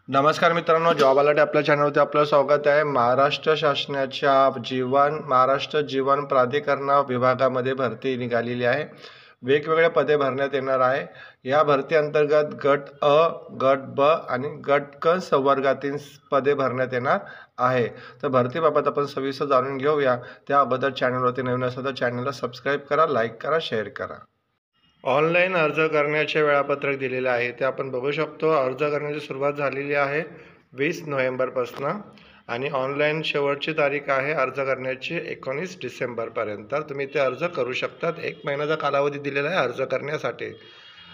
नमस्कार मित्रांनो, job alert आपल्या चॅनलवरती आपलं स्वागत आहे. महाराष्ट्र शासनाच्या महाराष्ट्र जीवन प्राधिकरण विभागामध्ये भरती निघालेली आहे. वेगवेगळे पदे भरण्यात येणार आहे. या भरती अंतर्गत गट अ, गट ब आणि गट क संवर्गातील पदे भरण्यात येणार आहे. तर भरतीबाबत आपण सविस्तर जाणून घेऊया. त्या अगोदर चॅनलवरती नवीन असेल तर चॅनलला सबस्क्राईब करा, लाईक करा, शेअर करा. ऑनलाईन अर्ज करण्याचे वेळापत्रक दिलेले आहे ते आपण बघू शकतो. अर्ज करण्याची सुरुवात झालेली आहे 20 नोव्हेंबरपासून आणि ऑनलाईन शेवटची तारीख आहे अर्ज करण्याची 19 डिसेंबरपर्यंत. तर तुम्ही ते अर्ज करू शकतात. 1 महिन्याचा कालावधी दिलेला आहे अर्ज करण्यासाठी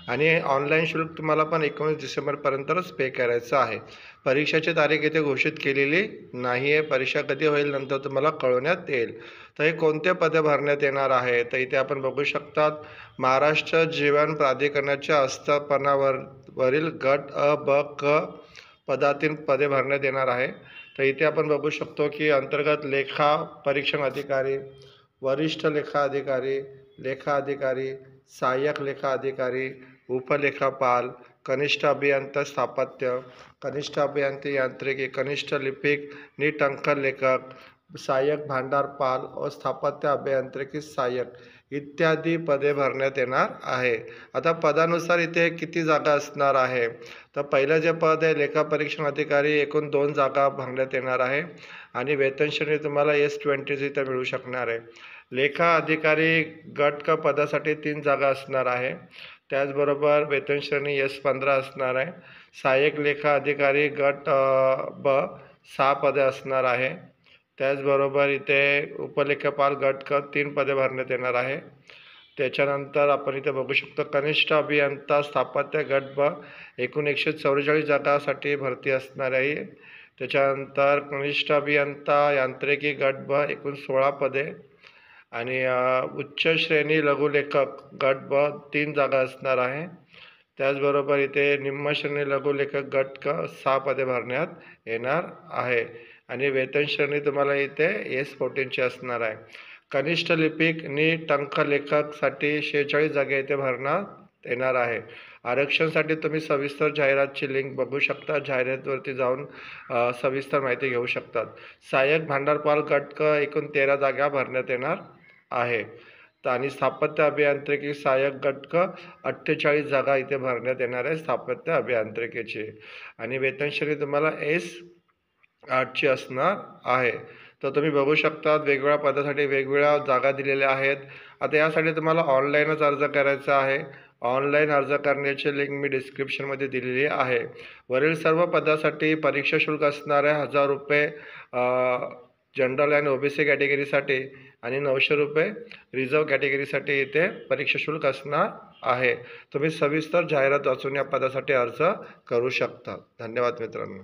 आणि ऑनलाईन शुल्क तुम्हाला पण 19 डिसेंबरपर्यंतच पे करायचं आहे. परीक्षेची तारीख इथे घोषित केलेली नाही आहे. परीक्षा कधी होईल नंतर तुम्हाला कळवण्यात येईल. तर हे कोणते पदे भरण्यात येणार आहे तर इथे आपण बघू शकतात. महाराष्ट्र जीवन प्राधिकरणाच्या आस्थापनावरील गट अ, ब, क पदातील पदे भरण्यात येणार आहे. तर इथे आपण बघू शकतो की अंतर्गत लेखा परीक्षण अधिकारी, वरिष्ठ लेखा अधिकारी, लेखा अधिकारी, सहाय्यक लेखा अधिकारी, उपलेखापाल, कनिष्ठ अभियंता स्थापत्य, कनिष्ठ अभियंता यांत्रिकी, कनिष्ठ लिपिक, नीट अंक लेखक, सहाय्यक भांडारपाल व स्थापत्य अभियांत्रिकी सहाय्यक इत्यादी पदे भरण्यात येणार आहे. आता पदानुसार इथे किती जागा असणार आहे तर पहिलं जे पद आहे लेखा परीक्षण अधिकारी, एकूण 2 जागा भरण्यात येणार आहे आणि वेतन श्रेणी तुम्हाला S20 इथे मिळू शकणार आहे. लेखा अधिकारी गट क पदासाठी 3 जागा असणार आहे. त्याचबरोबर वेतन श्रेणी S15 असणार आहे. सहाय्यक लेखा अधिकारी गट ब 6 पदे असणार आहे. त्याचबरोबर इथे उपलेखापाल गट क 3 पदे भरण्यात येणार आहे. त्याच्यानंतर आपण इथे बघू शकतो कनिष्ठ अभियंता स्थापत्य गट ब एकूण 144 जागासाठी भरती असणार आहे. त्याच्यानंतर कनिष्ठ अभियंता यांत्रिकी गट ब एकूण 16 पदे आणि उच्च श्रेणी लघुलेखक गट ब 3 जागा असणार आहे. त्याचबरोबर इथे निम्न श्रेणी लघुलेखक गट क 6 पदे भरण्यात येणार आहे आणि वेतन श्रेणी तुम्हाला इथे S14 असणार आहे. कनिष्ठ लिपिक नीट अंक लेखकसाठी 46 जागा इथे भरण्यात येणार आहे. आरक्षणासाठी तुम्ही सविस्तर जाहिरातची लिंक बघू शकता. जाहिरातीवरती जाऊन सविस्तर माहिती घेऊ शकतात. सहाय्यक भांडारपाल गट क एकूण 13 जागा भरण्यात येणार आहे आणि स्थापत्य अभियांत्रिकी सहाय्यक गट क 48 जागा इथे भरण्यात येणार आहे स्थापत्य अभियांत्रिकीची आणि वेतन श्रेणी तुम्हाला S8 असणार आहे. तर तुम्ही बघू शकता वेगवेगळ्या पदासाठी वेगवेगळ्या जागा दिलेल्या आहेत. आता यासाठी तुम्हाला ऑनलाईनच अर्ज करायचा आहे. ऑनलाईन अर्ज करण्याची लिंक मी डिस्क्रिप्शनमध्ये दिलेली आहे. वरील सर्व पदासाठी परीक्षा शुल्क असणार आहे ₹1000 जनरल आणि OBC कॅटेगरीसाठी आणि ₹900 रिझर्व कॅटेगरीसाठी इथे परीक्षा शुल्क असणार आहे. तुम्ही सविस्तर जाहिरात वाचून या पदासाठी अर्ज करू शकता. धन्यवाद मित्रांनो.